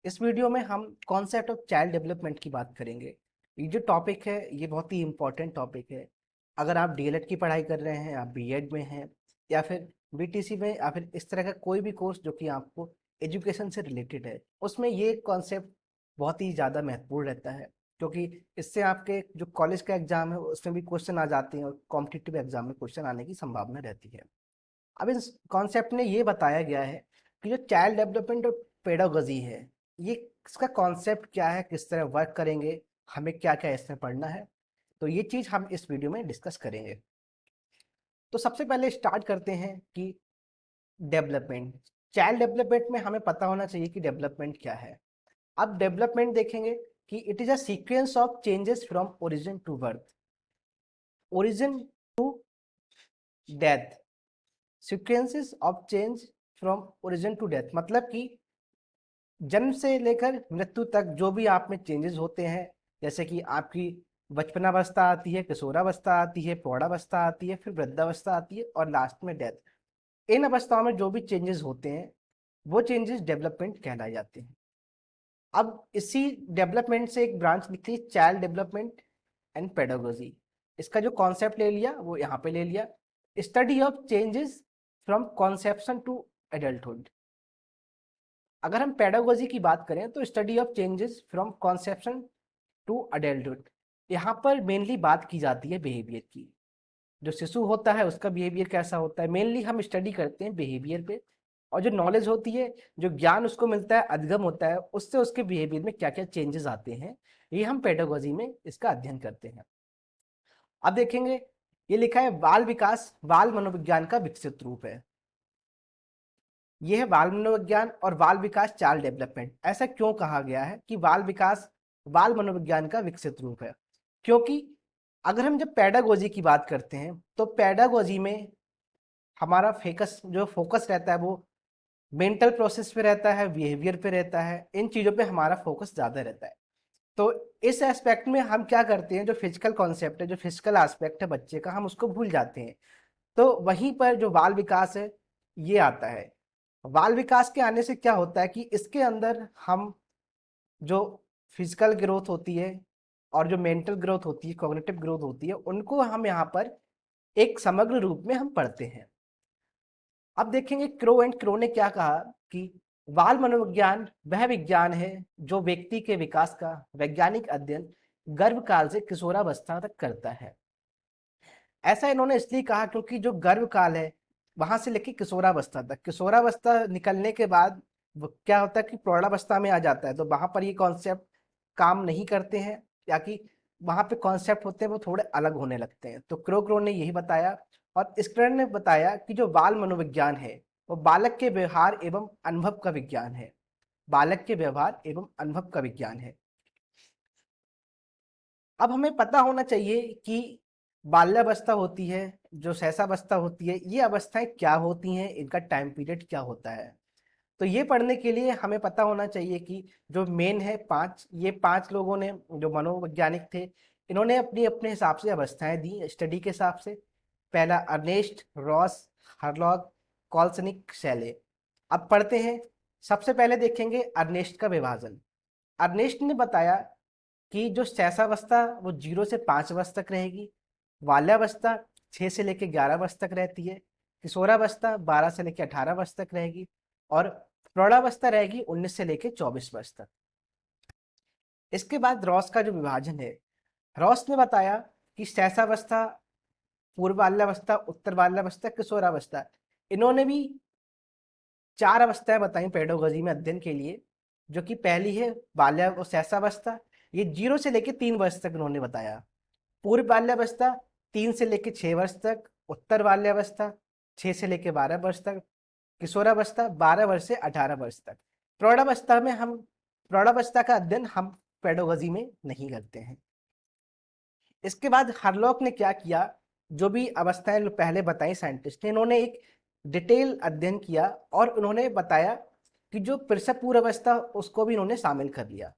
इस वीडियो में हम कॉन्सेप्ट ऑफ चाइल्ड डेवलपमेंट की बात करेंगे। ये जो टॉपिक है ये बहुत ही इम्पोर्टेंट टॉपिक है। अगर आप डीएलएड की पढ़ाई कर रहे हैं, आप बीएड में हैं या फिर बीटीसी में या फिर इस तरह का कोई भी कोर्स जो कि आपको एजुकेशन से रिलेटेड है, उसमें ये कॉन्सेप्ट बहुत ही ज़्यादा महत्वपूर्ण रहता है, क्योंकि इससे आपके जो कॉलेज का एग्जाम है उसमें भी क्वेश्चन आ जाते हैं और कॉम्पिटिटिव एग्जाम में क्वेश्चन आने की संभावना रहती है। अब इस कॉन्सेप्ट में ये बताया गया है कि जो चाइल्ड डेवलपमेंट और पेडागोजी है, ये इसका कॉन्सेप्ट क्या है, किस तरह वर्क करेंगे, हमें क्या क्या इसमें पढ़ना है, तो ये चीज़ हम इस वीडियो में डिस्कस करेंगे। तो सबसे पहले स्टार्ट करते हैं कि डेवलपमेंट, चाइल्ड डेवलपमेंट में हमें पता होना चाहिए कि डेवलपमेंट क्या है। अब डेवलपमेंट देखेंगे कि it is a sequence of changes from origin to birth, origin to death, sequences of change from origin to death, मतलब कि जन्म से लेकर मृत्यु तक जो भी आप में चेंजेस होते हैं, जैसे कि आपकी बचपनावस्था आती है, किशोरावस्था आती है, प्रौढ़ावस्था आती है, फिर वृद्धावस्था आती है और लास्ट में डेथ। इन अवस्थाओं में जो भी चेंजेस होते हैं वो चेंजेस डेवलपमेंट कहलाए जाते हैं। अब इसी डेवलपमेंट से एक ब्रांच निकली चाइल्ड डेवलपमेंट एंड पेडागोजी। इसका जो कॉन्सेप्ट ले लिया वो यहाँ पे ले लिया, study of changes from conception to adulthood. अगर हम पेडागोजी की बात करें तो study of changes from conception to adulthood. यहाँ पर मेनली बात की जाती है बिहेवियर की। जो शिशु होता है उसका बिहेवियर कैसा होता है, मेनली हम स्टडी करते हैं बिहेवियर पे। और जो नॉलेज होती है, जो ज्ञान उसको मिलता है, अधिगम होता है, उससे उसके बिहेवियर में क्या क्या चेंजेस आते हैं, ये हम पेडागोजी में इसका अध्ययन करते हैं। अब देखेंगे, ये लिखा है बाल विकास बाल मनोविज्ञान का विकसित रूप है। ये है बाल मनोविज्ञान और बाल विकास चाइल्ड डेवलपमेंट। ऐसा क्यों कहा गया है कि बाल विकास बाल मनोविज्ञान का विकसित रूप है? क्योंकि अगर हम जब पेडागोजी की बात करते हैं तो पेडागोजी में हमारा फोकस रहता है वो मेंटल प्रोसेस पे रहता है, बिहेवियर पे रहता है, इन चीज़ों पे हमारा फोकस ज़्यादा रहता है। तो इस एस्पेक्ट में हम क्या करते हैं, जो फिजिकल कॉन्सेप्ट है, जो फिजिकल एस्पेक्ट है बच्चे का, हम उसको भूल जाते हैं। तो वहीं पर जो बाल विकास है ये आता है। बाल विकास के आने से क्या होता है कि इसके अंदर हम जो फिजिकल ग्रोथ होती है और जो मेंटल ग्रोथ होती है, कॉग्निटिव ग्रोथ होती है, उनको हम यहाँ पर एक समग्र रूप में हम पढ़ते हैं। अब देखेंगे क्रो एंड क्रो ने क्या कहा कि बाल मनोविज्ञान वह विज्ञान है जो व्यक्ति के विकास का वैज्ञानिक अध्ययन गर्भकाल से किशोरावस्था तक करता है। ऐसा इन्होंने इसलिए कहा क्योंकि जो गर्भ काल है वहां से लेकर किशोरावस्था तक, किशोरावस्था निकलने के बाद क्या होता है कि प्रौढ़ावस्था में आ जाता है, तो वहां पर ये कॉन्सेप्ट काम नहीं करते हैं, या कि वहां पे कॉन्सेप्ट होते हैं वो थोड़े अलग होने लगते हैं। तो क्रो ने यही बताया। और स्क्रेन ने बताया कि जो बाल मनोविज्ञान है वो बालक के व्यवहार एवं अनुभव का विज्ञान है, बालक के व्यवहार एवं अनुभव का विज्ञान है। अब हमें पता होना चाहिए कि बाल्यावस्था होती है, जो शैशवावस्था होती है, ये अवस्थाएं क्या होती हैं, इनका टाइम पीरियड क्या होता है। तो ये पढ़ने के लिए हमें पता होना चाहिए कि जो मेन है पांच, ये पांच लोगों ने जो मनोवैज्ञानिक थे, इन्होंने अपनी अपने हिसाब से अवस्थाएं दी स्टडी के हिसाब से। पहला अर्नेस्ट, रॉस, हरलॉग, कॉल्सनिक, शैले। अब पढ़ते हैं। सबसे पहले देखेंगे अर्नेस्ट का विभाजन। अर्नेस्ट ने बताया कि जो शैशवावस्था वो 0 से 5 वर्ष तक रहेगी, बाल्यावस्था 6 से लेकर 11 वर्ष तक रहती है, किशोरावस्था 12 से लेकर 18 वर्ष तक रहेगी, और प्रौढ़ावस्था रहेगी 19 से लेकर 24 वर्ष तक। इसके बाद रॉस का जो विभाजन है, रॉस ने बताया कि शैशवावस्था, पूर्व बाल्यावस्था, उत्तर बाल्यावस्था, किशोरावस्था, इन्होंने भी 4 अवस्थाएं बताई पेडोगोजी में अध्ययन के लिए। जो कि पहली है बाल्या और शैशवावस्था, ये 0 से लेकर 3 वर्ष तक इन्होंने बताया। पूर्व बाल्यावस्था 3 से लेकर 6 वर्ष तक, उत्तर बाल्यावस्था 6 से लेकर 12 वर्ष तक, किशोरावस्था 12 वर्ष से 18 वर्ष तक। प्रौढ़ावस्था में हम प्रौढ़ावस्था का अध्ययन हम पेडोगोजी में नहीं करते हैं। इसके बाद हरलॉक ने क्या किया, जो भी अवस्थाएं पहले बताई साइंटिस्ट ने, इन्होंने एक डिटेल अध्ययन किया और उन्होंने बताया कि जो प्रसव पूर्व अवस्था उसको भी इन्होंने शामिल कर लिया।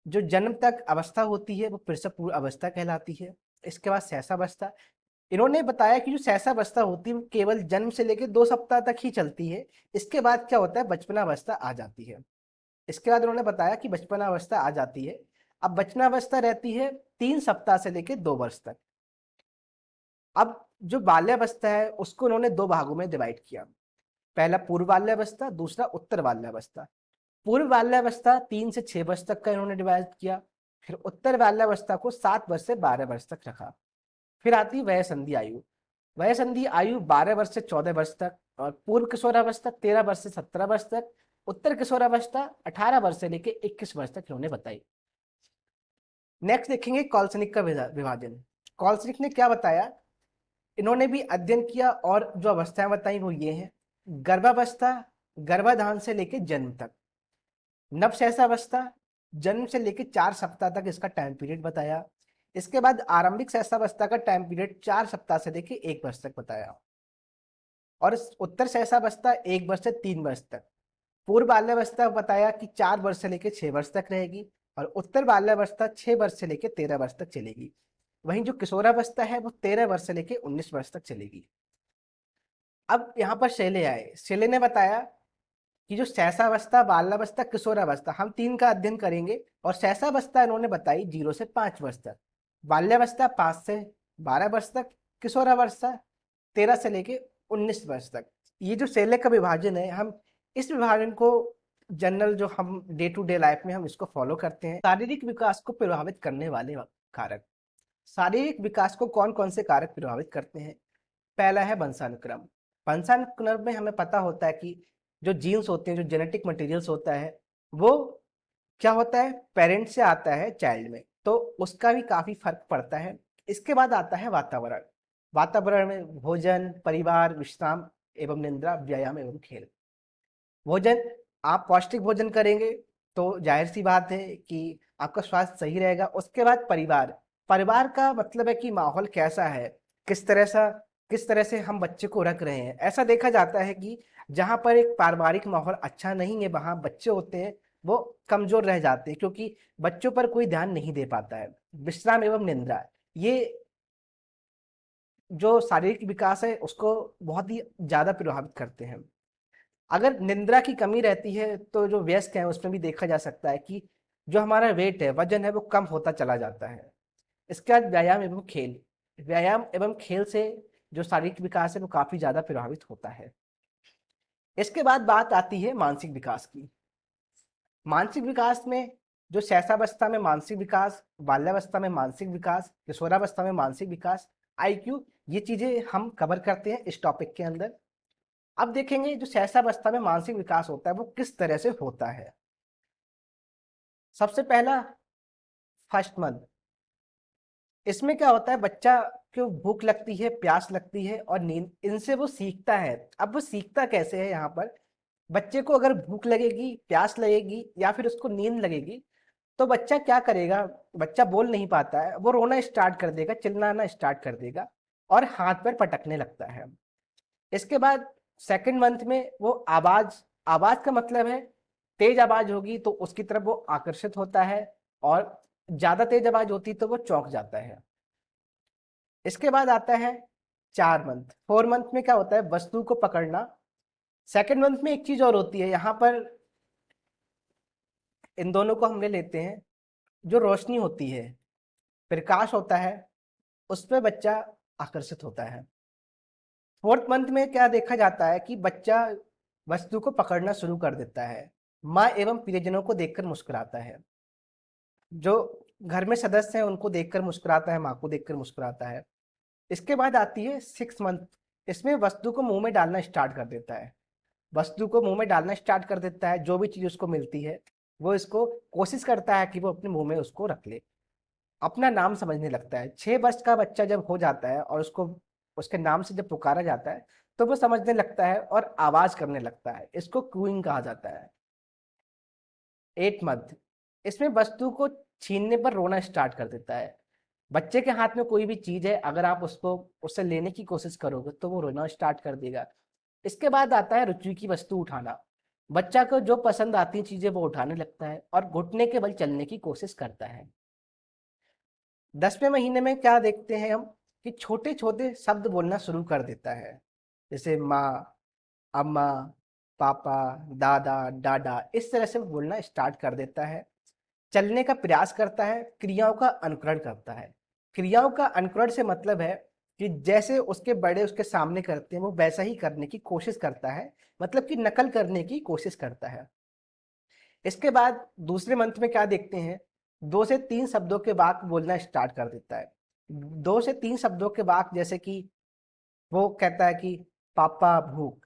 जो जन्म तक अवस्था होती है वो प्रसव पूर्व अवस्था कहलाती है। इसके बाद शैशवावस्था, इन्होंने बताया कि जो शैशवावस्था होती है वो केवल जन्म से लेकर 2 सप्ताह तक ही चलती है। इसके बाद क्या होता है, बचपनावस्था आ जाती है। इसके बाद उन्होंने बताया कि बचपनावस्था आ जाती है। अब बचपनावस्था रहती है 3 सप्ताह से लेकर 2 वर्ष तक। अब जो बाल्यावस्था है उसको उन्होंने 2 भागों में डिवाइड किया। पहला पूर्व बाल्यावस्था, दूसरा उत्तर बाल्यावस्था। पूर्व बाल्यावस्था 3 से 6 वर्ष तक का इन्होंने डिवाइड किया। फिर उत्तर बाल्यावस्था को 7 वर्ष से 12 वर्ष तक रखा। फिर आती है वय संधि आयु। वय संधि आयु 12 वर्ष से 14 वर्ष तक, और पूर्व किशोरावस्था 13 वर्ष से 17 वर्ष तक, उत्तर किशोरावस्था 18 वर्ष से लेकर 21 वर्ष तक इन्होंने बताई। नेक्स्ट देखेंगे कॉल्सनिक का विभाजन। कॉल्सनिक ने क्या बताया, इन्होंने भी अध्ययन किया और जो अवस्थाएं बताई वो ये हैं: गर्भावस्था, गर्भाधान से लेकर जन्म तक; नवशैशवावस्था, जन्म से लेकर 4 सप्ताह तक इसका टाइम पीरियड बताया। इसके बाद आरंभिक शैशवावस्था का टाइम पीरियड 4 सप्ताह से लेकर 1 वर्ष तक बताया। और उत्तर शैशवावस्था 1 वर्ष से 3 वर्ष तक। पूर्व बाल्यावस्था बताया कि 4 वर्ष से लेकर 6 वर्ष तक रहेगी, और उत्तर बाल्यावस्था 6 वर्ष से लेकर 13 वर्ष तक चलेगी। वहीं जो किशोरावस्था है वो 13 वर्ष से लेकर 19 वर्ष तक चलेगी। अब यहाँ पर शैले आए। शैले ने बताया कि जो शैशवावस्था, बाल्यावस्था, किशोरावस्था, हम 3 का अध्ययन करेंगे। और शैशवावस्था इन्होंने बताई 0 से 5 वर्ष तक, बाल्यावस्था 5 से 12 वर्ष तक, किशोरावस्था 13 से लेके 19 वर्ष तक। ये जो शैले का विभाजन है, हम इस विभाजन को जनरल जो हम डे टू डे लाइफ में हम इसको फॉलो करते हैं। शारीरिक विकास को प्रभावित करने वाले कारक। शारीरिक विकास को कौन कौन से कारक प्रभावित करते हैं? पहला है वंशानुक्रम। वंशानुक्रम में हमें पता होता है कि जो जीन्स होते हैं, जो जेनेटिक मटेरियल्स होता है, वो क्या होता है, पेरेंट्स से आता है चाइल्ड में, तो उसका भी काफी फर्क पड़ता है। इसके बाद आता है वातावरण। वातावरण में भोजन, परिवार, विश्राम एवं निद्रा, व्यायाम एवं खेल। भोजन, आप पौष्टिक भोजन करेंगे तो जाहिर सी बात है कि आपका स्वास्थ्य सही रहेगा। उसके बाद परिवार। परिवार का मतलब है कि माहौल कैसा है, किस तरह से हम बच्चे को रख रहे हैं। ऐसा देखा जाता है कि जहाँ पर एक पारिवारिक माहौल अच्छा नहीं है, वहाँ बच्चे होते हैं वो कमजोर रह जाते हैं, क्योंकि बच्चों पर कोई ध्यान नहीं दे पाता है। विश्राम एवं निद्रा, ये जो शारीरिक विकास है उसको बहुत ही ज्यादा प्रभावित करते हैं। अगर निद्रा की कमी रहती है तो जो वयस्क है उसमें भी देखा जा सकता है कि जो हमारा वेट है, वजन है, वो कम होता चला जाता है। इसके बाद व्यायाम एवं खेल। व्यायाम एवं खेल से जो शारीरिक विकास है वो काफी ज्यादा प्रभावित होता है। इसके बाद बात आती है मानसिक विकास की। मानसिक विकास में जो शैशवावस्था में मानसिक विकास, बाल्यावस्था में मानसिक विकास, किशोरावस्था में मानसिक विकास, आईक्यू, ये चीजें हम कवर करते हैं इस टॉपिक के अंदर। अब देखेंगे जो शैशवावस्था में मानसिक विकास होता है वो किस तरह से होता है। सबसे पहला, फर्स्ट मंथ। इसमें क्या होता है, बच्चा को भूख लगती है, प्यास लगती है और नींद, इनसे वो सीखता है। अब वो सीखता कैसे है, यहाँ पर बच्चे को अगर भूख लगेगी, प्यास लगेगी या फिर उसको नींद लगेगी तो बच्चा क्या करेगा, बच्चा बोल नहीं पाता है, वो रोना स्टार्ट कर देगा, चिल्लाना स्टार्ट कर देगा और हाथ पैर पटकने लगता है। इसके बाद सेकंड मंथ में वो आवाज, आवाज का मतलब है तेज आवाज होगी तो उसकी तरफ वो आकर्षित होता है, और ज्यादा तेज आवाज होती तो वो चौंक जाता है। इसके बाद आता है 4 मंथ। 4 मंथ में क्या होता है, वस्तु को पकड़ना। सेकंड मंथ में एक चीज और होती है, यहाँ पर इन दोनों को हम ले लेते हैं। जो रोशनी होती है, प्रकाश होता है, उस पर बच्चा आकर्षित होता है। 4th मंथ में क्या देखा जाता है कि बच्चा वस्तु को पकड़ना शुरू कर देता है, माँ एवं प्रियजनों को देखकर मुस्कुराता है, जो घर में सदस्य हैं उनको देखकर मुस्कुराता है, माँ को देखकर मुस्कुराता है। इसके बाद आती है 6th मंथ। इसमें वस्तु को मुंह में डालना स्टार्ट कर देता है, वस्तु को मुंह में डालना स्टार्ट कर देता है। जो भी चीज उसको मिलती है वो इसको कोशिश करता है कि वो अपने मुंह में उसको रख ले, अपना नाम समझने लगता है। 6 वर्ष का बच्चा जब हो जाता है और उसको उसके नाम से जब पुकारा जाता है तो वो समझने लगता है और आवाज करने लगता है, इसको क्रूइंग कहा जाता है। 8th मंथ, इसमें वस्तु को छीनने पर रोना स्टार्ट कर देता है। बच्चे के हाथ में कोई भी चीज है, अगर आप उसको उससे लेने की कोशिश करोगे तो वो रोना स्टार्ट कर देगा। इसके बाद आता है रुचि की वस्तु उठाना। बच्चा को जो पसंद आती चीजें वो उठाने लगता है और घुटने के बल चलने की कोशिश करता है। 10वें महीने में क्या देखते हैं हम कि छोटे छोटे शब्द बोलना शुरू कर देता है, जैसे माँ, अम्मा, पापा, दादा, डाडा, इस तरह से वो बोलना स्टार्ट कर देता है। चलने का प्रयास करता है, क्रियाओं का अनुकरण करता है। क्रियाओं का अनुकरण से मतलब है कि जैसे उसके बड़े उसके सामने करते हैं वो वैसा ही करने की कोशिश करता है, मतलब कि नकल करने की कोशिश करता है। इसके बाद दूसरे मंत्र में क्या देखते हैं, 2 से 3 शब्दों के वाक्य बोलना स्टार्ट कर देता है। 2 से 3 शब्दों के वाक्य, जैसे कि वो कहता है कि पापा भूख,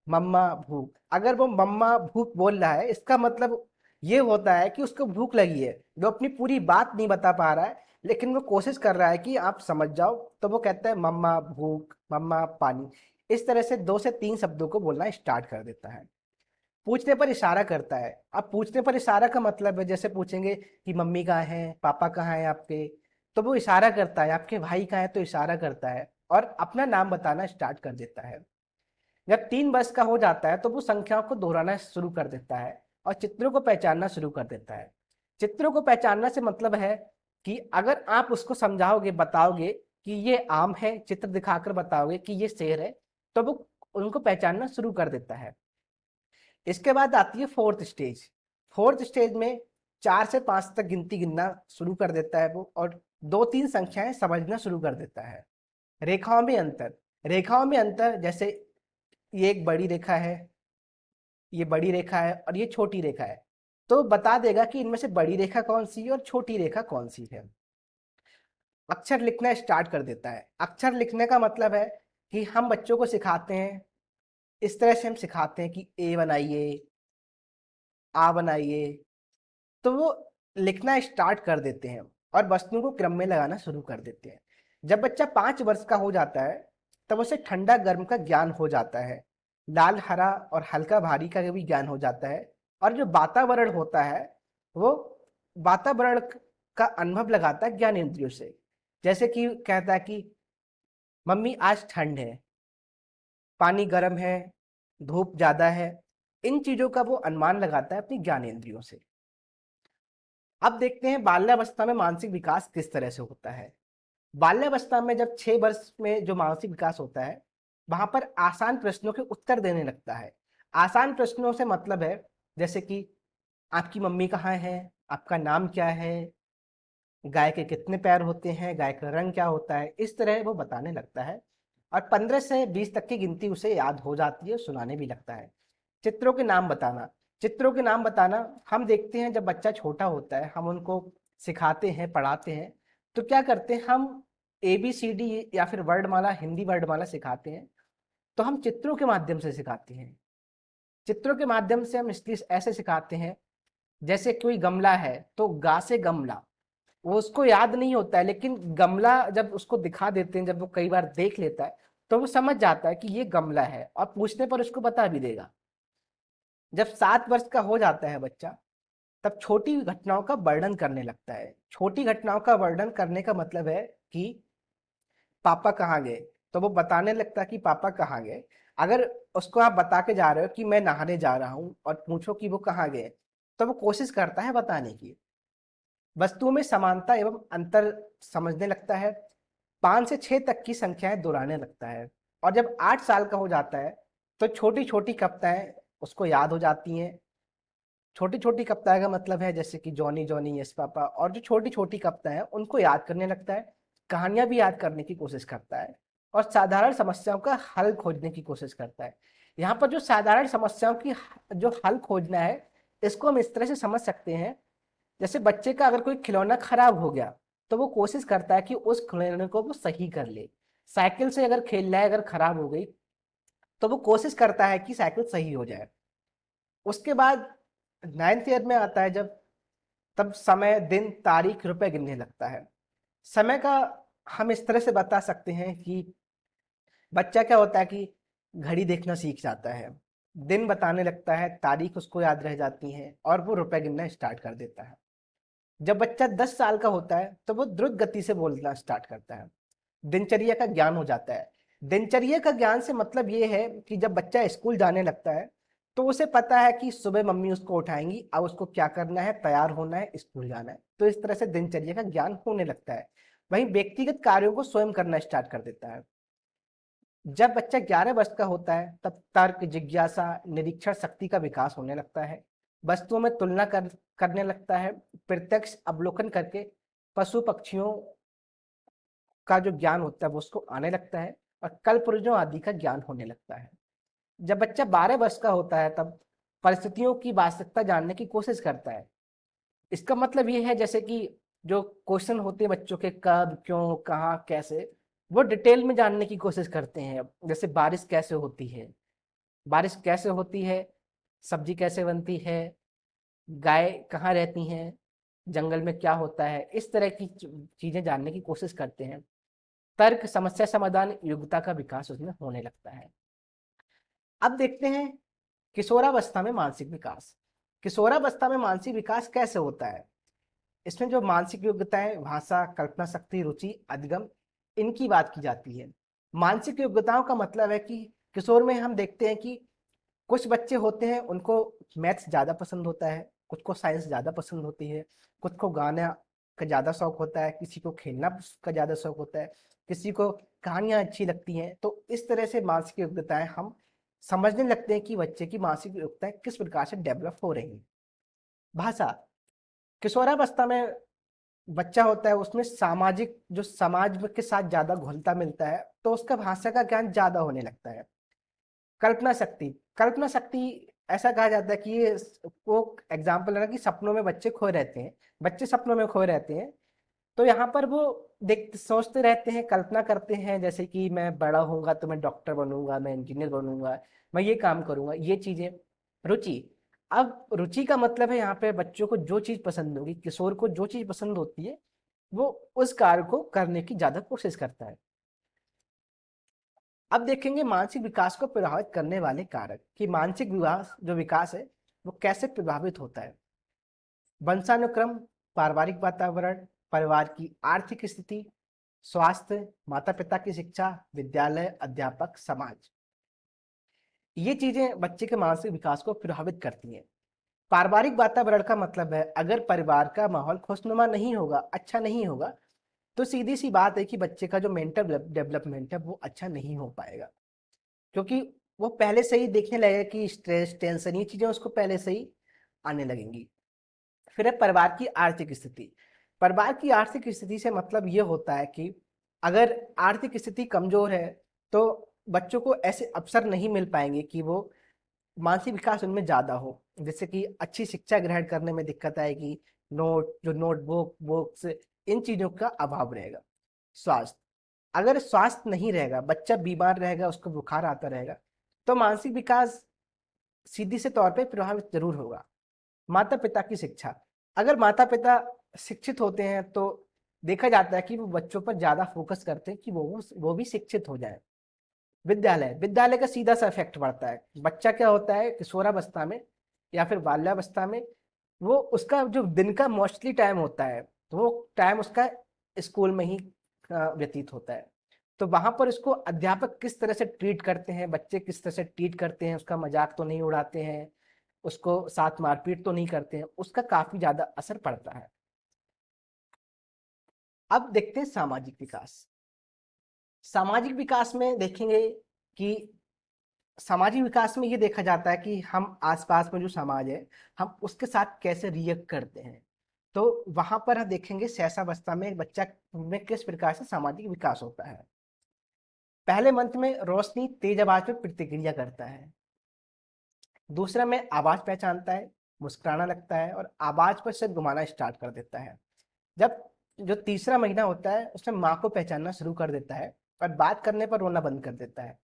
मम्मा भूख। अगर वो मम्मा भूख बोल रहा है, इसका मतलब ये होता है कि उसको भूख लगी है। वो अपनी पूरी बात नहीं बता पा रहा है, लेकिन वो कोशिश कर रहा है कि आप समझ जाओ। तो वो कहता है मम्मा भूख, मम्मा पानी। इस तरह से 2 से 3 शब्दों को बोलना स्टार्ट कर देता है। पूछने पर इशारा करता है। अब पूछने पर इशारा का मतलब है, जैसे पूछेंगे कि मम्मी कहाँ है, पापा कहाँ है आपके, तो वो इशारा करता है। आपके भाई कहाँ है, तो इशारा करता है और अपना नाम बताना स्टार्ट कर देता है। जब 3 वर्ष का हो जाता है तो वो संख्याओं को दोहराना शुरू कर देता है और चित्रों को पहचानना शुरू कर देता है। चित्रों को पहचानना से मतलब है कि अगर आप उसको समझाओगे, बताओगे कि ये आम है, चित्र दिखाकर बताओगे कि ये शेर है, तो वो उनको पहचानना शुरू कर देता है। इसके बाद आती है फोर्थ स्टेज। फोर्थ स्टेज में 4 से 5 तक गिनती गिनना शुरू कर देता है वो, और 2-3 संख्याएं समझना शुरू कर देता है। रेखाओं में अंतर। रेखाओं में अंतर, जैसे ये एक बड़ी रेखा है, ये बड़ी रेखा है और ये छोटी रेखा है, तो बता देगा कि इनमें से बड़ी रेखा कौन सी है और छोटी रेखा कौन सी है। अक्षर लिखना स्टार्ट कर देता है। अक्षर लिखने का मतलब है कि हम बच्चों को सिखाते हैं, इस तरह से हम सिखाते हैं कि ए बनाइए, आ बनाइए, तो वो लिखना स्टार्ट कर देते हैं और वस्तुओं को क्रम में लगाना शुरू कर देते हैं। जब बच्चा 5 वर्ष का हो जाता है तब उसे ठंडा गर्म का ज्ञान हो जाता है, लाल हरा और हल्का भारी का भी ज्ञान हो जाता है। और जो वातावरण होता है वो वातावरण का अनुभव लगाता है ज्ञान इंद्रियों से। जैसे कि कहता है कि मम्मी आज ठंड है, पानी गर्म है, धूप ज्यादा है। इन चीजों का वो अनुमान लगाता है अपनी ज्ञान इंद्रियों से। अब देखते हैं बाल्यावस्था में मानसिक विकास किस तरह से होता है। बाल्यावस्था में जब 6 वर्ष में जो मानसिक विकास होता है, वहां पर आसान प्रश्नों के उत्तर देने लगता है। आसान प्रश्नों से मतलब है, जैसे कि आपकी मम्मी कहाँ है, आपका नाम क्या है, गाय के कितने पैर होते हैं, गाय का रंग क्या होता है, इस तरह वो बताने लगता है। और 15 से 20 तक की गिनती उसे याद हो जाती है, सुनाने भी लगता है। चित्रों के नाम बताना। चित्रों के नाम बताना, हम देखते हैं जब बच्चा छोटा होता है, हम उनको सिखाते हैं, पढ़ाते हैं, तो क्या करते हैं, हम ABCD या फिर वर्णमाला, हिंदी वर्णमाला सिखाते हैं, तो हम चित्रों के माध्यम से सिखाते हैं। चित्रों के माध्यम से हम इसलिए ऐसे सिखाते हैं, जैसे कोई गमला है तो गा से गमला, वो उसको याद नहीं होता है, लेकिन गमला जब उसको दिखा देते हैं, जब वो कई बार देख लेता है, तो वो समझ जाता है कि ये गमला है और पूछने पर उसको बता भी देगा। जब 7 वर्ष का हो जाता है बच्चा, तब छोटी घटनाओं का वर्णन करने लगता है। छोटी घटनाओं का वर्णन करने का मतलब है कि पापा कहाँ गए, तो वो बताने लगता है कि पापा कहाँ गए। अगर उसको आप बता के जा रहे हो कि मैं नहाने जा रहा हूँ और पूछो कि वो कहाँ गए, तो वो कोशिश करता है बताने की। वस्तुओं में समानता एवं अंतर समझने लगता है। 5 से 6 तक की संख्याएं दोहराने लगता है। और जब 8 साल का हो जाता है तो छोटी छोटी कविताएं उसको याद हो जाती हैं। छोटी छोटी कविताएं का मतलब है, जैसे कि जॉनी जॉनी यस पापा, और जो छोटी छोटी कविताएं हैं उनको याद करने लगता है। कहानियां भी याद करने की कोशिश करता है और साधारण समस्याओं का हल खोजने की कोशिश करता है। यहाँ पर जो साधारण समस्याओं की जो हल खोजना है, इसको हम इस तरह से समझ सकते हैं, जैसे बच्चे का अगर कोई खिलौना खराब हो गया तो वो कोशिश करता है कि उस खिलौने को वो सही कर ले। साइकिल से अगर खेल रहा है, अगर खराब हो गई, तो वो कोशिश करता है कि साइकिल सही हो जाए। उसके बाद 9th ईयर में आता है जब, तब समय, दिन, तारीख, रुपए गिनने लगता है। समय का हम इस तरह से बता सकते हैं कि बच्चा क्या होता है कि घड़ी देखना सीख जाता है, दिन बताने लगता है, तारीख उसको याद रह जाती है और वो रुपए गिनना स्टार्ट कर देता है। जब बच्चा 10 साल का होता है तो वो द्रुत गति से बोलना स्टार्ट करता है। दिनचर्या का ज्ञान हो जाता है। दिनचर्या का ज्ञान से मतलब ये है कि जब बच्चा स्कूल जाने लगता है तो उसे पता है कि सुबह मम्मी उसको उठाएंगी, अब उसको क्या करना है, तैयार होना है, स्कूल जाना है। तो इस तरह से दिनचर्या का ज्ञान होने लगता है। वहीं व्यक्तिगत कार्यों को स्वयं करना स्टार्ट कर देता है। जब बच्चा 11 वर्ष का होता है तब तर्क, जिज्ञासा, निरीक्षण शक्ति का विकास होने लगता है। वस्तुओं में तुलना करने लगता है। प्रत्यक्ष अवलोकन करके पशु पक्षियों का जो ज्ञान होता है वो उसको आने लगता है, और कल्पवृक्षों आदि का ज्ञान होने लगता है। जब बच्चा 12 वर्ष का होता है तब परिस्थितियों की वास्तविकता जानने की कोशिश करता है। इसका मतलब ये है जैसे कि जो क्वेश्चन होते हैं बच्चों के, कब, क्यों, कहाँ, कैसे, वो डिटेल में जानने की कोशिश करते हैं। जैसे बारिश कैसे होती है, बारिश कैसे होती है, सब्जी कैसे बनती है, गाय कहाँ रहती हैं, जंगल में क्या होता है, इस तरह की चीजें जानने की कोशिश करते हैं। तर्क, समस्या समाधान, योग्यता का विकास उसमें होने लगता है। अब देखते हैं किशोरावस्था में मानसिक विकास। किशोरावस्था में मानसिक विकास कैसे होता है? इसमें जो मानसिक योग्यताएं, भाषा, कल्पना शक्ति, रुचि, अधिगम, इनकी बात की जाती है। मानसिक योग्यताओं का मतलब है कि किशोर में हम देखते हैं कि कुछ बच्चे होते हैं उनको मैथ्स ज़्यादा पसंद होता है, कुछ को साइंस ज़्यादा पसंद होती है, कुछ को गाना का ज़्यादा शौक होता है, किसी को खेलना का ज़्यादा शौक होता है, किसी को कहानियाँ अच्छी लगती हैं। तो इस तरह से मानसिक योग्यताएं हम समझने लगते हैं कि बच्चे की मानसिक योग्यताएं किस प्रकार से डेवलप हो रही हैं। भाषा, किशोरावस्था में बच्चा होता है उसमें सामाजिक, जो समाज के साथ ज़्यादा घुलता मिलता है, तो उसका भाषा का ज्ञान ज़्यादा होने लगता है। कल्पना शक्ति, कल्पना शक्ति, ऐसा कहा जाता है कि ये वो एग्जाम्पल है ना कि सपनों में बच्चे खोए रहते हैं, बच्चे सपनों में खोए रहते हैं। तो यहाँ पर वो देख सोचते रहते हैं, कल्पना करते हैं, जैसे कि मैं बड़ा होऊंगा तो मैं डॉक्टर बनूंगा, मैं इंजीनियर बनूंगा, मैं ये काम करूंगा, ये चीजें। रुचि, अब रुचि का मतलब है यहाँ पे बच्चों को जो चीज पसंद होगी, किशोर को जो चीज पसंद होती है वो उस कार्य को करने की ज्यादा कोशिश करता है। अब देखेंगे मानसिक विकास को प्रभावित करने वाले कारक, कि मानसिक विकास जो विकास है वो कैसे प्रभावित होता है। वंशानुक्रम, पारिवारिक वातावरण, परिवार की आर्थिक स्थिति, स्वास्थ्य, माता पिता की शिक्षा, विद्यालय, अध्यापक, समाज, ये चीजें बच्चे के मानसिक विकास को प्रभावित करती हैं। पारिवारिक वातावरण का मतलब है अगर परिवार का माहौल खुशनुमा नहीं होगा, अच्छा नहीं होगा, तो सीधी सी बात है कि बच्चे का जो मेंटल डेवलपमेंट है वो अच्छा नहीं हो पाएगा, क्योंकि वो पहले से ही देखने लगेगा कि स्ट्रेस, टेंशन, ये चीजें उसको पहले से ही आने लगेंगी। फिर है परिवार की आर्थिक स्थिति। परिवार की आर्थिक स्थिति से मतलब ये होता है कि अगर आर्थिक स्थिति कमजोर है तो बच्चों को ऐसे अवसर नहीं मिल पाएंगे कि वो मानसिक विकास उनमें ज्यादा हो। जैसे कि अच्छी शिक्षा ग्रहण करने में दिक्कत आएगी, नोटबुक, बुक्स, इन चीजों का अभाव रहेगा। स्वास्थ्य, अगर स्वास्थ्य नहीं रहेगा, बच्चा बीमार रहेगा, उसको बुखार आता रहेगा, तो मानसिक विकास सीधी से तौर पे प्रभावित जरूर होगा। माता पिता की शिक्षा, अगर माता पिता शिक्षित होते हैं तो देखा जाता है कि वो बच्चों पर ज्यादा फोकस करते हैं कि वो भी शिक्षित हो जाए। विद्यालय, विद्यालय का सीधा सा इफेक्ट पड़ता है। बच्चा क्या होता है किशोरावस्था में या फिर बाल्यावस्था में, वो उसका जो दिन का मोस्टली टाइम होता है तो वो टाइम उसका स्कूल में ही व्यतीत होता है। तो वहां पर उसको अध्यापक किस तरह से ट्रीट करते हैं, बच्चे किस तरह से ट्रीट करते हैं, उसका मजाक तो नहीं उड़ाते हैं, उसको साथ मारपीट तो नहीं करते हैं, उसका काफी ज्यादा असर पड़ता है। अब देखते हैं सामाजिक विकास। सामाजिक विकास में देखेंगे कि सामाजिक विकास में ये देखा जाता है कि हम आसपास में जो समाज है हम उसके साथ कैसे रिएक्ट करते हैं। तो वहां पर हम देखेंगे शैशवावस्था में बच्चा में किस प्रकार से सामाजिक विकास होता है। पहले मंथ में रोशनी तेज आवाज में प्रतिक्रिया करता है। दूसरा में आवाज पहचानता है, मुस्कुराना लगता है और आवाज पर सिर घुमाना स्टार्ट कर देता है। जब जो तीसरा महीना होता है उसमें माँ को पहचानना शुरू कर देता है और बात करने पर रोना बंद कर देता है।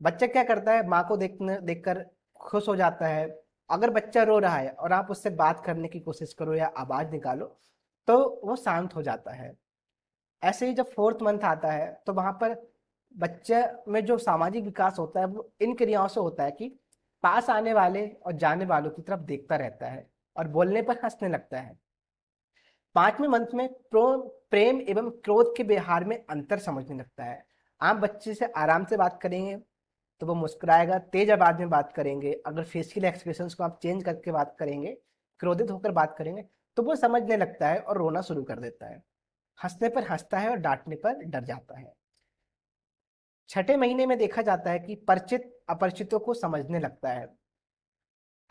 बच्चा क्या करता है, माँ को देखकर खुश हो जाता है। अगर बच्चा रो रहा है और आप उससे बात करने की कोशिश करो या आवाज निकालो तो वो शांत हो जाता है। ऐसे ही जब फोर्थ मंथ आता है तो वहां पर बच्चे में जो सामाजिक विकास होता है वो इन क्रियाओं से होता है कि पास आने वाले और जाने वालों की तरफ देखता रहता है और बोलने पर हंसने लगता है। पांचवें मंथ में प्रेम एवं क्रोध के व्यवहार में अंतर समझने लगता है। आप बच्चे से आराम से बात करेंगे तो वो मुस्कुराएगा, तेज आवाज में बात करेंगे, अगर फेशियल एक्सप्रेशंस को आप चेंज करके बात करेंगे, क्रोधित होकर बात करेंगे, तो वो समझने लगता है और रोना शुरू कर देता है। हंसने पर हंसता है और डांटने पर डर जाता है। छठे महीने में देखा जाता है कि परिचित अपरिचितों को समझने लगता है।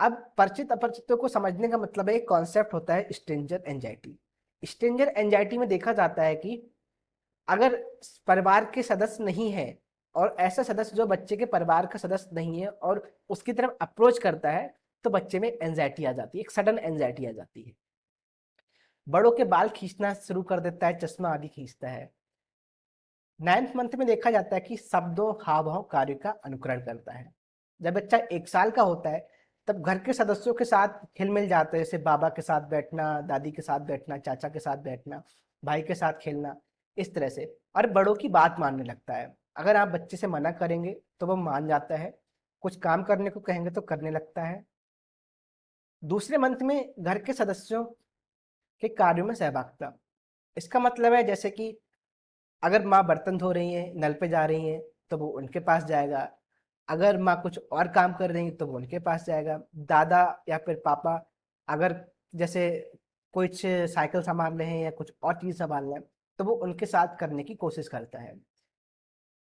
अब परिचित अपरिचितों को समझने का मतलब है, एक कॉन्सेप्ट होता है स्ट्रेंजर एंजाइटी। स्ट्रेंजर एंजाइटी में देखा जाता है कि अगर परिवार के सदस्य नहीं है, और ऐसा सदस्य जो बच्चे के परिवार का सदस्य नहीं है और उसकी तरफ अप्रोच करता है, तो बच्चे में एंजाइटी आ जाती है, एक सडन एंजाइटी आ जाती है। बड़ों के बाल खींचना शुरू कर देता है, चश्मा आदि खींचता है। 9th मंथ में देखा जाता है कि शब्दों, हाव भाव, कार्य का अनुकरण करता है। जब बच्चा 1 साल का होता है, तब घर के सदस्यों के साथ हिल मिल जाता है, जैसे बाबा के साथ बैठना, दादी के साथ बैठना, चाचा के साथ बैठना, भाई के साथ खेलना, इस तरह से। और बड़ों की बात मानने लगता है। अगर आप बच्चे से मना करेंगे तो वो मान जाता है, कुछ काम करने को कहेंगे तो करने लगता है। दूसरे मंथ में घर के सदस्यों के कार्यों में सहभागिता। इसका मतलब है जैसे कि अगर माँ बर्तन धो रही हैं, नल पे जा रही हैं, तो वो उनके पास जाएगा। अगर माँ कुछ और काम कर रही हैं तो वो उनके पास जाएगा। दादा या फिर पापा अगर जैसे कुछ साइकिल संभाल रहे हैं या कुछ और चीज़ संभाल रहे हैं, तो वो उनके साथ करने की कोशिश करता है।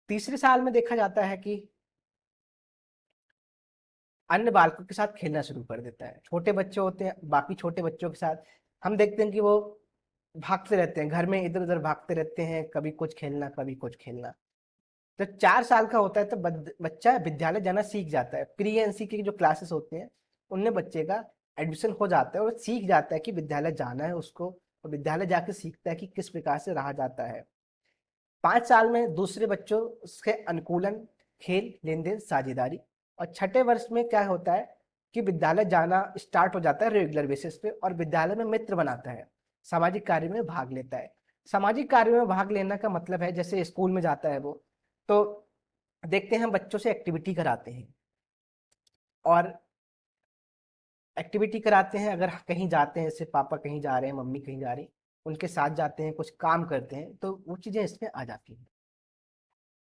तीसरे साल में देखा जाता है कि अन्य बालकों के साथ खेलना शुरू कर देता है। छोटे बच्चे होते हैं, बाकी छोटे बच्चों के साथ हम देखते हैं कि वो भागते रहते हैं, घर में इधर उधर भागते रहते हैं, कभी कुछ खेलना, कभी कुछ खेलना। जब 4 साल का होता है तो बच्चा विद्यालय जाना सीख जाता है। प्री एनसी के जो क्लासेस होते हैं, उनमें बच्चे का एडमिशन हो जाता है और सीख जाता है कि विद्यालय जाना है उसको, और विद्यालय जाके सीखता है कि किस प्रकार से रहा जाता है। 5 साल में दूसरे बच्चों से अनुकूलन, खेल, लेन देन, साझेदारी। और छठे वर्ष में क्या होता है कि विद्यालय जाना स्टार्ट हो जाता है रेगुलर बेसिस पे, और विद्यालय में मित्र बनाता है, सामाजिक कार्य में भाग लेता है। सामाजिक कार्य में भाग लेना का मतलब है जैसे स्कूल में जाता है वो, तो देखते हैं हम बच्चों से एक्टिविटी कराते हैं, और एक्टिविटी कराते हैं, अगर कहीं जाते हैं, जैसे पापा कहीं जा रहे हैं, मम्मी कहीं जा रही, उनके साथ जाते हैं, कुछ काम करते हैं, तो वो चीज़ें इसमें आ जाती हैं।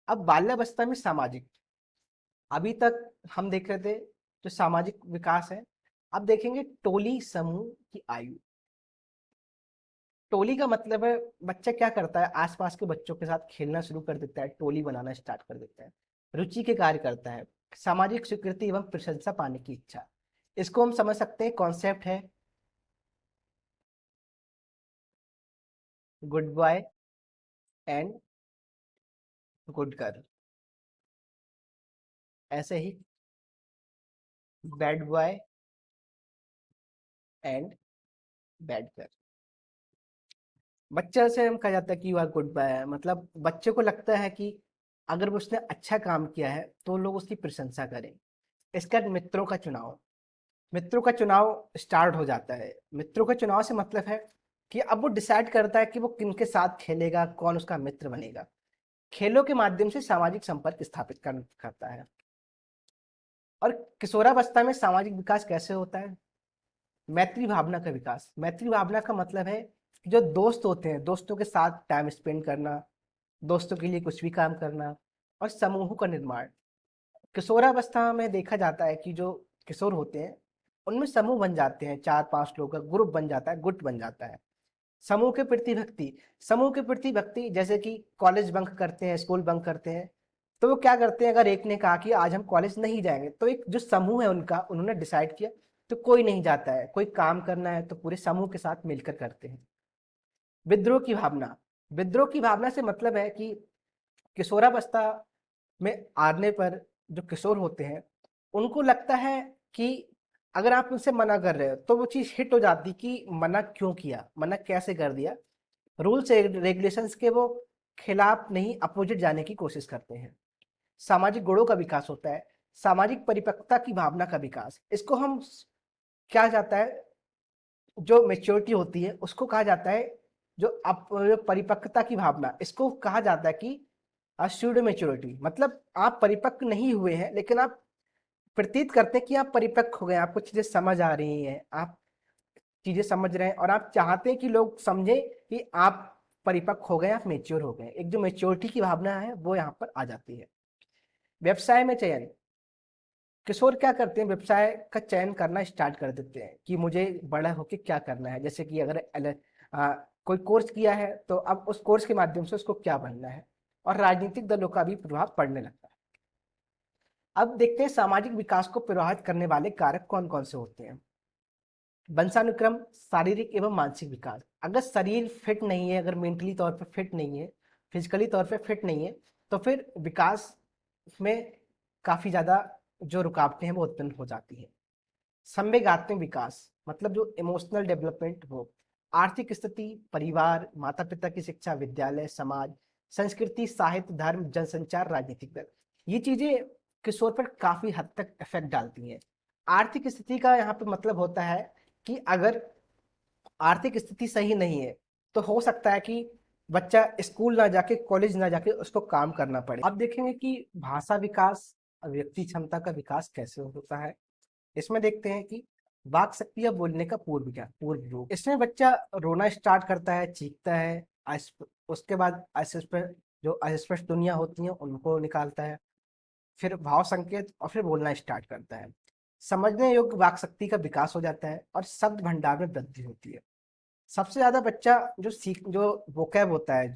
अब बाल्यावस्था में सामाजिक, अभी तक हम देख रहे थे जो सामाजिक विकास है। अब देखेंगे टोली समूह की आयु। टोली का मतलब है बच्चा क्या करता है, आसपास के बच्चों के साथ खेलना शुरू कर देता है, टोली बनाना स्टार्ट कर देता है, रुचि के कार्य करता है, सामाजिक स्वीकृति एवं प्रशंसा पाने की इच्छा। इसको हम समझ सकते हैं, कॉन्सेप्ट है good boy and good girl, ऐसे ही bad boy and bad girl. बच्चे से हम कहा जाता है कि यू आर गुड बॉय है, मतलब बच्चे को लगता है कि अगर वो उसने अच्छा काम किया है तो लोग उसकी प्रशंसा करें। इसका मित्रों का चुनाव, मित्रों का चुनाव स्टार्ट हो जाता है। मित्रों के चुनाव से मतलब है कि अब वो डिसाइड करता है कि वो किन के साथ खेलेगा, कौन उसका मित्र बनेगा। खेलों के माध्यम से सामाजिक संपर्क स्थापित करता है। और किशोरावस्था में सामाजिक विकास कैसे होता है, मैत्री भावना का विकास। मैत्री भावना का मतलब है कि जो दोस्त होते हैं, दोस्तों के साथ टाइम स्पेंड करना, दोस्तों के लिए कुछ भी काम करना, और समूहों का निर्माण। किशोरावस्था में देखा जाता है कि जो किशोर होते हैं उनमें समूह बन जाते हैं, 4-5 लोग का ग्रुप बन जाता है, गुट बन जाता है। समूह के प्रति भक्ति, समूह के प्रति भक्ति जैसे कि कॉलेज बंक करते हैं, स्कूल बंक करते हैं, तो वो क्या करते हैं, अगर एक ने कहा कि आज हम कॉलेज नहीं जाएंगे, तो एक जो समूह है उनका, उन्होंने डिसाइड किया, तो कोई नहीं जाता है। कोई काम करना है तो पूरे समूह के साथ मिलकर करते हैं। विद्रोह की भावना, विद्रोह की भावना से मतलब है कि किशोरावस्था में आने पर जो किशोर होते हैं उनको लगता है कि अगर आप उनसे मना कर रहे हो तो वो चीज़ हिट हो जाती कि मना क्यों किया, मना कैसे कर दिया। रूल्स रेगुलेशंस के वो खिलाफ नहीं, अपोजिट जाने की कोशिश करते हैं। सामाजिक गुणों का विकास होता है, सामाजिक परिपक्वता की भावना का विकास। इसको हम क्या जाता है, जो मेच्योरिटी होती है उसको कहा जाता है, जो परिपक्वता की भावना, इसको कहा जाता है कि अस्यूड मेच्योरिटी। मतलब आप परिपक्व नहीं हुए हैं, लेकिन आप प्रतीत करते हैं कि आप परिपक्व हो गए, आपको चीजें समझ आ रही हैं, आप चीजें समझ रहे हैं, और आप चाहते हैं कि लोग समझे कि आप परिपक्व हो गए, आप मेच्योर हो गए। एक जो मेच्योरिटी की भावना है वो यहाँ पर आ जाती है। व्यवसाय में चयन, किशोर क्या करते हैं, व्यवसाय का चयन करना स्टार्ट कर देते हैं कि मुझे बड़ा होकर क्या करना है। जैसे कि अगर कोई कोर्स किया है तो अब उस कोर्स के माध्यम से उसको क्या बनना है, और राजनीतिक दलों का भी प्रभाव पड़ने लगता है। अब देखते हैं सामाजिक विकास को प्रभावित करने वाले कारक कौन कौन से होते हैं। वंशानुक्रम, शारीरिक एवं मानसिक विकास। अगर शरीर फिट नहीं है, अगर मेंटली तौर पर फिट नहीं है, फिजिकली तौर पर फिट नहीं है, तो फिर विकास में काफ़ी ज़्यादा जो रुकावटें हैं वो उत्पन्न हो जाती हैं। संवेगात्मक विकास मतलब जो इमोशनल डेवलपमेंट हो, आर्थिक स्थिति, परिवार, माता पिता की शिक्षा, विद्यालय, समाज, संस्कृति, साहित्य, धर्म, जनसंचार, राजनीतिक दल, ये चीजें किशोर पर काफी हद तक इफेक्ट डालती हैं। आर्थिक स्थिति का यहाँ पे मतलब होता है कि अगर आर्थिक स्थिति सही नहीं है तो हो सकता है कि बच्चा स्कूल ना जाके, कॉलेज ना जाके उसको काम करना पड़े। अब देखेंगे कि भाषा विकास, व्यक्ति क्षमता का विकास कैसे होता है। इसमें देखते हैं कि वाक शक्ति या बोलने का पूर्व रूप। इसमें बच्चा रोना स्टार्ट करता है, चीखता है, उसके बाद अस्पष्ट जो अस्पष्ट दुनिया होती है उनको निकालता है, फिर भाव संकेत और फिर बोलना स्टार्ट करता है। समझने योग्य वाक शक्ति का विकास हो जाता है और शब्द भंडार में वृद्धि होती है। सबसे ज्यादा बच्चा जो वोकैब होता है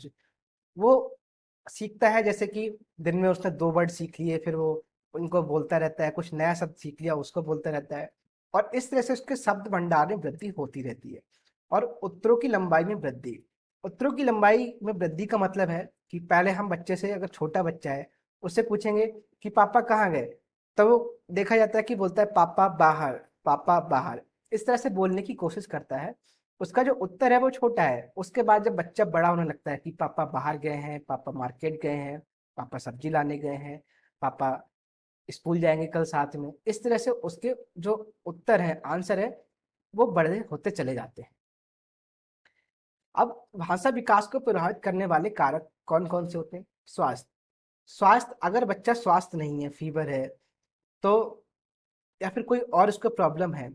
वो सीखता है, जैसे कि दिन में उसने 2 वर्ड सीख लिए, फिर वो उनको बोलता रहता है, कुछ नया शब्द सीख लिया उसको बोलता रहता है, और इस तरह से उसके शब्द भंडार में वृद्धि होती रहती है। और उत्तरों की लंबाई में वृद्धि। उत्तरों की लंबाई में वृद्धि का मतलब है कि पहले हम बच्चे से, अगर छोटा बच्चा है, उससे पूछेंगे कि पापा कहाँ गए, तो वो देखा जाता है कि बोलता है पापा बाहर, पापा बाहर। इस तरह से बोलने की कोशिश करता है। उसका जो उत्तर है वो छोटा है। उसके बाद जब बच्चा बड़ा होने लगता है कि पापा बाहर गए हैं, पापा मार्केट गए हैं, पापा सब्जी लाने गए हैं, पापा स्कूल जाएंगे कल साथ में, इस तरह से उसके जो उत्तर है, आंसर है, वो बड़े होते चले जाते हैं। अब भाषा विकास को प्रभावित करने वाले कारक कौन कौन से होते हैं। स्वास्थ्य। स्वास्थ्य, अगर बच्चा स्वस्थ नहीं है, फीवर है, तो या फिर कोई और उसको प्रॉब्लम है,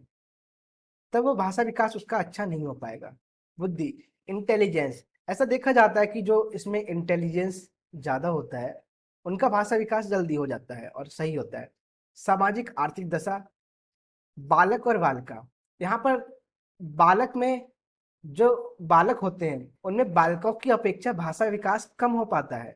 तब वो भाषा विकास उसका अच्छा नहीं हो पाएगा। बुद्धि, इंटेलिजेंस, ऐसा देखा जाता है कि जो इसमें इंटेलिजेंस ज़्यादा होता है उनका भाषा विकास जल्दी हो जाता है और सही होता है। सामाजिक आर्थिक दशा, बालक और बालिका, यहाँ पर बालक में जो बालक होते हैं उनमें बालिकाओं की अपेक्षा भाषा विकास कम हो पाता है।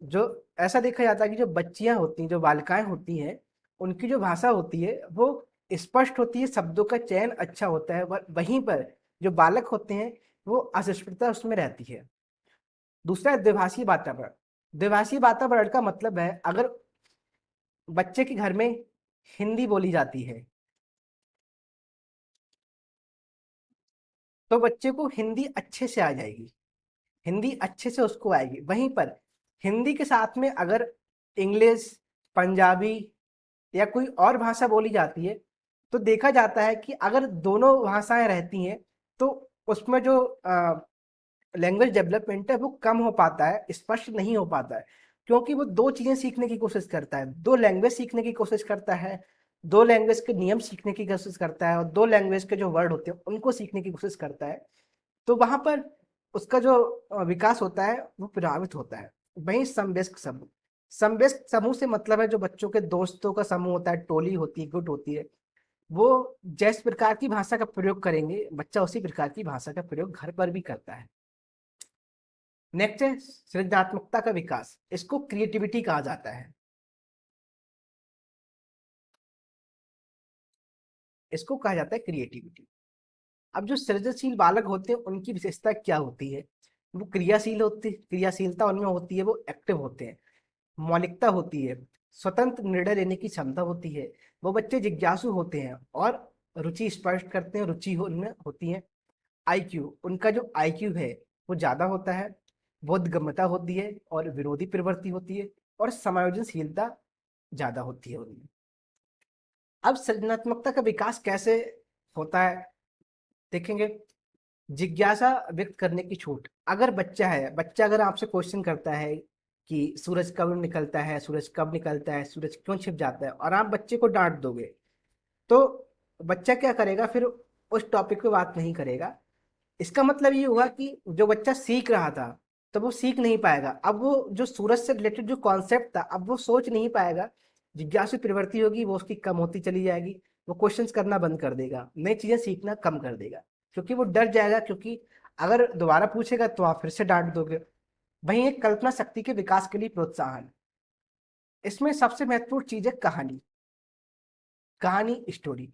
जो ऐसा देखा जाता है कि जो बच्चियां होती हैं, जो बालिकाएं होती हैं, उनकी जो भाषा होती है वो स्पष्ट होती है, शब्दों का चयन अच्छा होता है, वहीं पर जो बालक होते हैं वो अस्पष्टता उसमें रहती है। दूसरा है द्विभाषी वातावरण। द्विभाषी वातावरण का मतलब है अगर बच्चे के घर में हिंदी बोली जाती है तो बच्चे को हिंदी अच्छे से आ जाएगी, हिंदी अच्छे से उसको आएगी। वहीं पर हिंदी के साथ में अगर इंग्लिश, पंजाबी या कोई और भाषा बोली जाती है तो देखा जाता है कि अगर दोनों भाषाएं रहती हैं तो उसमें जो लैंग्वेज डेवलपमेंट है वो कम हो पाता है, स्पष्ट नहीं हो पाता है, क्योंकि वो दो चीजें सीखने की कोशिश करता है, दो लैंग्वेज सीखने की कोशिश करता है, दो लैंग्वेज के नियम सीखने की कोशिश करता है और दो लैंग्वेज के जो वर्ड होते हैं उनको सीखने की कोशिश करता है। तो वहां पर उसका जो विकास होता है वो प्रभावित होता है। वहीं समवयस्क समूह, समवयस्क समूह से मतलब है जो बच्चों के दोस्तों का समूह होता है, टोली होती है, गुट होती है, वो जिस प्रकार की भाषा का प्रयोग करेंगे बच्चा उसी प्रकार की भाषा का प्रयोग घर पर भी करता है। नेक्स्ट है सृजनात्मकता का विकास, इसको क्रिएटिविटी कहा जाता है। इसको कहा जाता है क्रिएटिविटी। अब जो सृजनशील बालक होते हैं उनकी विशेषता क्या होती है, वो क्रियाशीलता उनमें होती है, वो एक्टिव होते हैं, मौलिकता होती है, स्वतंत्र निर्णय लेने की क्षमता होती है, वो बच्चे जिज्ञासु होते हैं और रुचि स्पष्ट करते हैं, रुचि उनमें होती है। आईक्यू, उनका जो आईक्यू है वो ज्यादा होता है, बोधगम्यता होती है और विरोधी प्रवृत्ति होती है, और समायोजनशीलता ज्यादा होती है उनमें। अब सृजनात्मकता का विकास कैसे होता है देखेंगे। जिज्ञासा व्यक्त करने की छूट। अगर बच्चा है, बच्चा अगर आपसे क्वेश्चन करता है कि सूरज कब निकलता है, सूरज कब निकलता है, सूरज क्यों छिप जाता है, और आप बच्चे को डांट दोगे तो बच्चा क्या करेगा, फिर उस टॉपिक पे बात नहीं करेगा। इसका मतलब ये हुआ कि जो बच्चा सीख रहा था तो वो सीख नहीं पाएगा। अब वो जो सूरज से रिलेटेड जो कॉन्सेप्ट था अब वो सोच नहीं पाएगा, जिज्ञासु प्रवृत्ति होगी वो उसकी कम होती चली जाएगी, वो क्वेश्चंस करना बंद कर देगा, नई चीजें सीखना कम कर देगा, क्योंकि वो डर जाएगा, क्योंकि अगर दोबारा पूछेगा तो आप फिर से डांट दोगे। वहीं एक कल्पना शक्ति के विकास के लिए प्रोत्साहन। इसमें सबसे महत्वपूर्ण चीज है कहानी। कहानी स्टोरी।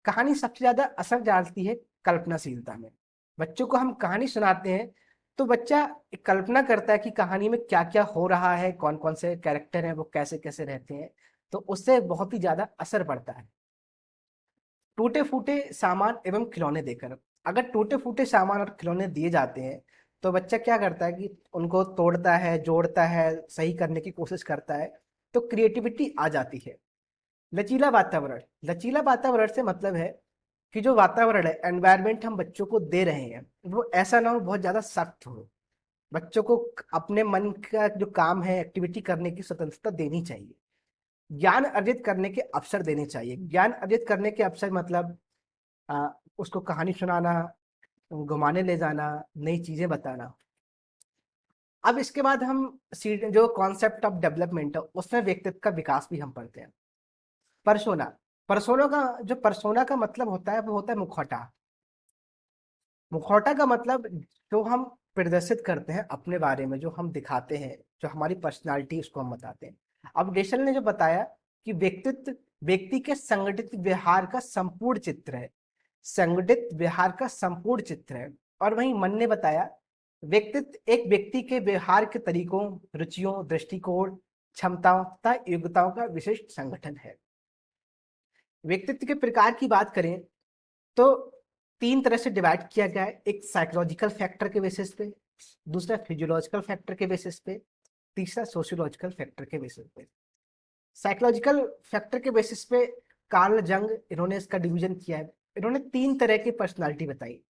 कहानी सबसे ज्यादा असर डालती है कल्पनाशीलता में। बच्चों को हम कहानी सुनाते हैं तो बच्चा एक कल्पना करता है कि कहानी में क्या क्या हो रहा है, कौन कौन से कैरेक्टर हैं, वो कैसे कैसे रहते हैं। तो उससे बहुत ही ज्यादा असर पड़ता है। टूटे फूटे सामान एवं खिलौने देकर। अगर टूटे फूटे सामान और खिलौने दिए जाते हैं तो बच्चा क्या करता है कि उनको तोड़ता है, जोड़ता है, सही करने की कोशिश करता है। तो क्रिएटिविटी आ जाती है। लचीला वातावरण। लचीला वातावरण से मतलब है कि जो वातावरण है, एनवायरनमेंट हम बच्चों को दे रहे हैं, वो ऐसा ना हो बहुत ज्यादा सख्त हो। बच्चों को अपने मन का जो काम है, एक्टिविटी करने की स्वतंत्रता देनी चाहिए। ज्ञान अर्जित करने के अवसर देने चाहिए। ज्ञान अर्जित करने के अवसर मतलब उसको कहानी सुनाना, घुमाने ले जाना, नई चीजें बताना। अब इसके बाद हम जो कॉन्सेप्ट ऑफ डेवलपमेंट है उसमें व्यक्तित्व का विकास भी हम पढ़ते हैं। परसोना। परसोना का मतलब होता है, वो होता है मुखौटा। मुखौटा का मतलब जो हम प्रदर्शित करते हैं अपने बारे में, जो हम दिखाते हैं, जो हमारी पर्सनालिटी, उसको हम बताते हैं। अब डेशल ने जो बताया कि व्यक्तित्व व्यक्ति के संगठित व्यवहार का संपूर्ण चित्र है। संगठित व्यवहार का संपूर्ण चित्र है। और वहीं मन ने बताया व्यक्तित्व एक व्यक्ति के व्यवहार के तरीकों, रुचियों, दृष्टिकोण, क्षमताओं तथा योग्यताओं का विशिष्ट संगठन है। व्यक्तित्व के प्रकार की बात करें तो तीन तरह से डिवाइड किया गया है। एक साइकोलॉजिकल फैक्टर के बेसिस पे, दूसरा फिजियोलॉजिकल फैक्टर के बेसिस पे, तीसरा सोशियोलॉजिकल फैक्टर के बेसिस पे। साइकोलॉजिकल फैक्टर के बेसिस पे कार्ल जंग, इन्होंने इसका डिवीजन किया है। इन्होंने तीन तरह की पर्सनालिटी बताई: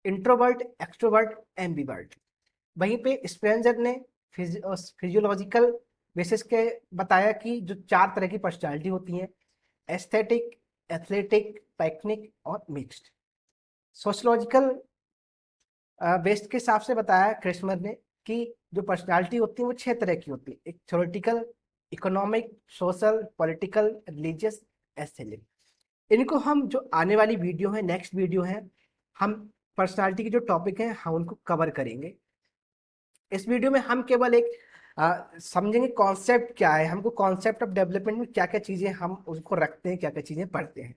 इंट्रोवर्ट, एक्सट्रोवर्ट, एम्बिवर्ट। वहीं पे स्पेंसर ने फिजियोलॉजिकल बेसिस के बताया कि जो चार तरह की पर्सनालिटी होती हैं: एस्थेटिक, एथलेटिक, टेक्निक और मिक्स्ड। सोशलॉजिकल बेस्ड के हिसाब से बताया क्रिस्मर ने कि जो पर्सनालिटी होती है वो छह तरह की होती है: एक theoretical, economic, social, political, religious, aesthetic. इनको हम जो आने वाली वीडियो है, नेक्स्ट वीडियो है, हम पर्सनालिटी के जो टॉपिक हैं हम उनको कवर करेंगे। इस वीडियो में हम केवल एक समझेंगे कॉन्सेप्ट क्या है, हमको कॉन्सेप्ट ऑफ डेवलपमेंट में क्या क्या चीजें हम उसको रखते हैं, क्या क्या चीजें पढ़ते हैं।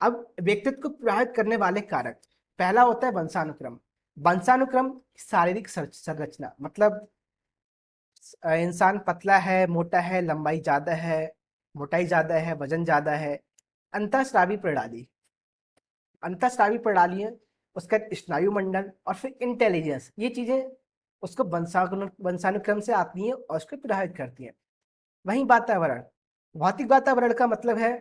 अब व्यक्तित्व को प्रभावित करने वाले कारक, पहला होता है वंशानुक्रम। वंशानुक्रम शारीरिक संरचना, मतलब इंसान पतला है, मोटा है, लंबाई ज्यादा है, मोटाई ज्यादा है, वजन ज्यादा है। अंतःस्रावी प्रणाली, अंतःस्रावी प्रणाली है, उसका स्नायु मंडल और फिर इंटेलिजेंस, ये चीजें उसको वंशानुक्रम से आती हैं और उसको प्रभावित करती हैं। वहीं वातावरण, भौतिक वातावरण का मतलब है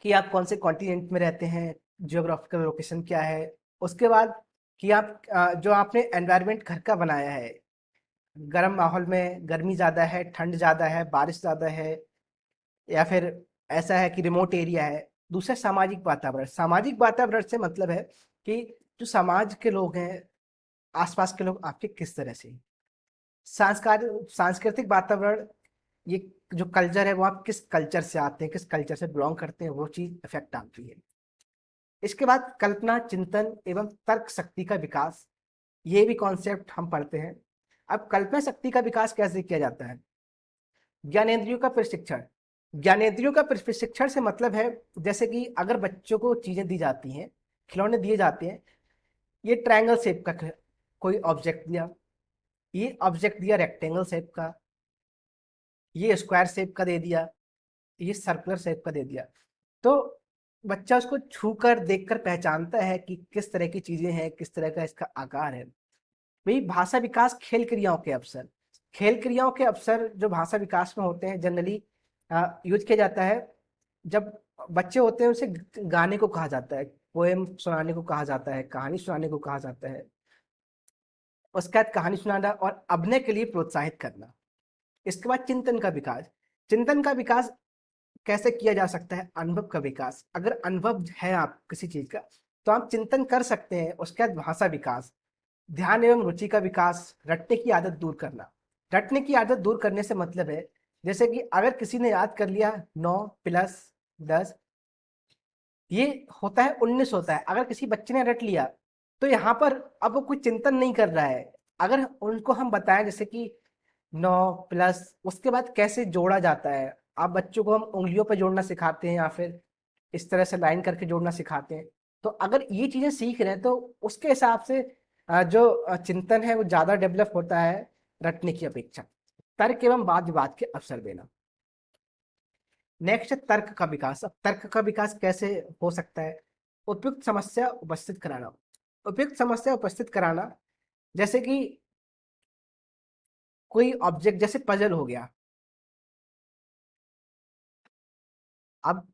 कि आप कौन से कॉन्टिनेंट में रहते हैं, जियोग्राफिकल लोकेशन क्या है। उसके बाद कि आप जो आपने एनवायरनमेंट घर का बनाया है, गर्म माहौल में गर्मी ज़्यादा है, ठंड ज़्यादा है, बारिश ज़्यादा है, या फिर ऐसा है कि रिमोट एरिया है। दूसरा सामाजिक वातावरण। सामाजिक वातावरण से मतलब है कि जो समाज के लोग हैं, आसपास के लोग आपके किस तरह से हैं। सांस्कृतिक वातावरण, ये जो कल्चर है वो आप किस कल्चर से आते हैं, किस कल्चर से बिलोंग करते हैं, वो चीज इफेक्ट डालती है। इसके बाद कल्पना, चिंतन एवं तर्क शक्ति का विकास, ये भी कॉन्सेप्ट हम पढ़ते हैं। अब कल्पना शक्ति का विकास कैसे किया जाता है? ज्ञानेंद्रियों का प्रशिक्षण। ज्ञानेंद्रियों का प्रशिक्षण से मतलब है जैसे कि अगर बच्चों को चीजें दी जाती हैं, खिलौने दिए जाते हैं, ये ट्रायंगल शेप का कोई ऑब्जेक्ट दिया, ये ऑब्जेक्ट दिया रेक्टेंगल शेप का, ये स्क्वायर शेप का दे दिया, ये सर्कुलर शेप का दे दिया। तो बच्चा उसको छूकर देखकर पहचानता है कि किस तरह की चीजें हैं, किस तरह का इसका आकार है। वही भाषा विकास, खेल क्रियाओं के अवसर। खेल क्रियाओं के अवसर जो भाषा विकास में होते हैं जनरली यूज किया जाता है जब बच्चे होते हैं, उसे गाने को कहा जाता है, पोएम सुनाने को कहा जाता है, कहानी सुनाने को कहा जाता है। उसके बाद कहानी सुनाना और अभिनय के लिए प्रोत्साहित करना। इसके बाद चिंतन का विकास। चिंतन का विकास कैसे किया जा सकता है? अनुभव का विकास। अगर अनुभव है आप किसी चीज का तो आप चिंतन कर सकते हैं। उसके बाद भाषा विकास, ध्यान एवं रुचि का विकास, रटने की आदत दूर करना। रटने की आदत दूर करने से मतलब है जैसे कि अगर किसी ने याद कर लिया 9 + 10, ये होता है 19 होता है। अगर किसी बच्चे ने रट लिया तो यहाँ पर अब वो कोई चिंतन नहीं कर रहा है, अगर उनको हम बताएं जैसे कि 9 प्लस उसके बाद कैसे जोड़ा जाता है, आप बच्चों को हम उंगलियों पर जोड़ना सिखाते हैं या फिर इस तरह से लाइन करके जोड़ना सिखाते हैं, तो अगर ये चीजें सीख रहे हैं तो उसके हिसाब से जो चिंतन है वो ज्यादा डेवलप होता है रटने की अपेक्षा। तर्क एवं वाद विवाद के अवसर देना। नेक्स्ट है तर्क का विकास। अब तर्क का विकास कैसे हो सकता है? उपयुक्त समस्या उपस्थित कराना। उपयुक्त समस्या उपस्थित कराना, जैसे कि कोई ऑब्जेक्ट जैसे पजल हो गया। अब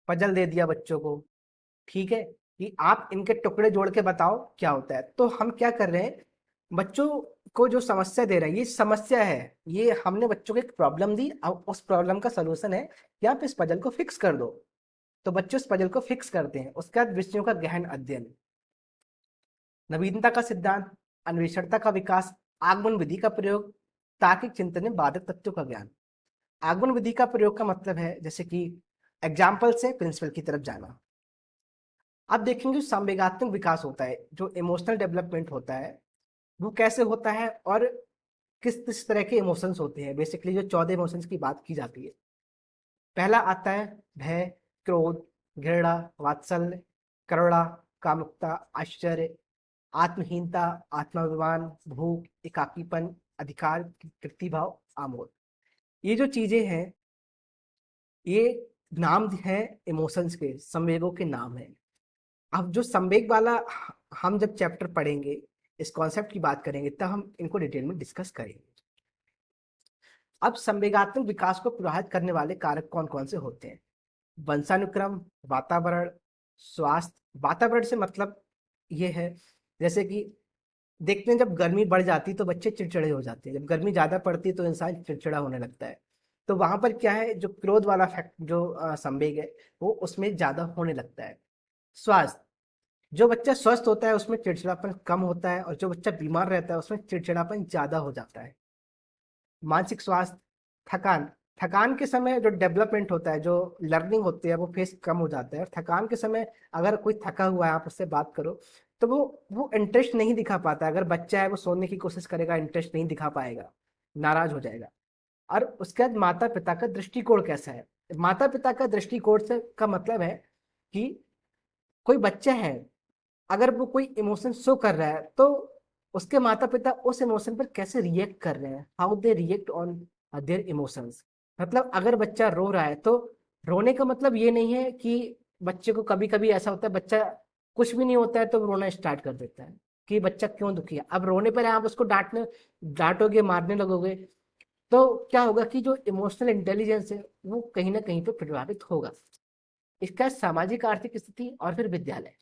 पजल दे दिया बच्चों को, ठीक है, कि आप इनके टुकड़े जोड़ के बताओ क्या होता है। तो हम क्या कर रहे हैं, बच्चों को जो समस्या दे रहे हैं, ये समस्या है, ये हमने बच्चों को एक प्रॉब्लम दी, अब उस प्रॉब्लम का सलूशन है कि आप इस पजल को फिक्स कर दो। तो बच्चे उस पजल को फिक्स करते हैं। उसके बाद विषयों का गहन अध्ययन। नवीनता का सिद्धांत, अन्वेषणता का विकास, आगमन विधि का प्रयोग, तार्किक चिंतन में बाधक तत्वों का ज्ञान। आगमन विधि का प्रयोग का मतलब है जैसे कि एग्जाम्पल से प्रिंसिपल की तरफ जाना। अब देखेंगे जो संवेगात्मक विकास होता है, जो इमोशनल डेवलपमेंट होता है, वो कैसे होता है और किस किस तरह के इमोशंस होते हैं। बेसिकली जो 14 इमोशंस की बात की जाती है, पहला आता है भय, क्रोध, घृणा, वात्सल्य, करुणा, कामुकता, आश्चर्य, आत्महीनता, आत्माभिमान, भूख, एकाकीपन, अधिकार, कृतिभाव, आमोद। ये जो चीजें हैं, ये नाम है इमोशंस के, संवेगों के नाम है। अब जो संवेग वाला हम जब चैप्टर पढ़ेंगे, इस कॉन्सेप्ट की बात करेंगे, तब हम इनको डिटेल में डिस्कस करेंगे। अब संवेगात्मक विकास को प्रभावित करने वाले कारक कौन कौन से होते हैं? वंशानुक्रम, वातावरण, स्वास्थ्य। वातावरण से मतलब ये है जैसे कि देखते हैं जब गर्मी बढ़ जाती है तो बच्चे चिड़चिड़े हो जाते हैं, जब गर्मी ज्यादा पड़ती है तो इंसान चिड़चिड़ा होने लगता है। तो वहां पर क्या है, जो क्रोध वाला फैक्ट, जो संवेग है, वो उसमें ज्यादा होने लगता है। स्वास्थ्य, जो बच्चा स्वस्थ होता है उसमें चिड़चिड़ापन कम होता है, और जो बच्चा बीमार रहता है उसमें चिड़चिड़ापन ज्यादा हो जाता है। मानसिक स्वास्थ्य, थकान। थकान के समय जो डेवलपमेंट होता है, जो लर्निंग होती है, वो फेस कम हो जाता है। और थकान के समय अगर कोई थका हुआ है, आप उससे बात करो तो वो इंटरेस्ट नहीं दिखा पाता। अगर बच्चा है वो सोने की कोशिश करेगा, इंटरेस्ट नहीं दिखा पाएगा, नाराज हो जाएगा। और उसके बाद माता पिता का दृष्टिकोण कैसा है? माता पिता का दृष्टिकोण से का मतलब है कि कोई बच्चा है, अगर वो कोई इमोशन शो कर रहा है तो उसके माता पिता उस इमोशन पर कैसे रिएक्ट कर रहे हैं, how they react on their emotions. मतलब अगर बच्चा रो रहा है तो रोने का मतलब ये नहीं है कि बच्चे को, कभी कभी ऐसा होता है बच्चा कुछ भी नहीं होता है तो वो रोना स्टार्ट कर देता है कि बच्चा क्यों दुखी है। अब रोने पर आप उसको डांटोगे, मारने लगोगे, तो क्या होगा कि जो इमोशनल इंटेलिजेंस है वो कहीं ना कहीं पे प्रभावित होगा। इसका सामाजिक आर्थिक स्थिति और फिर विद्यालय।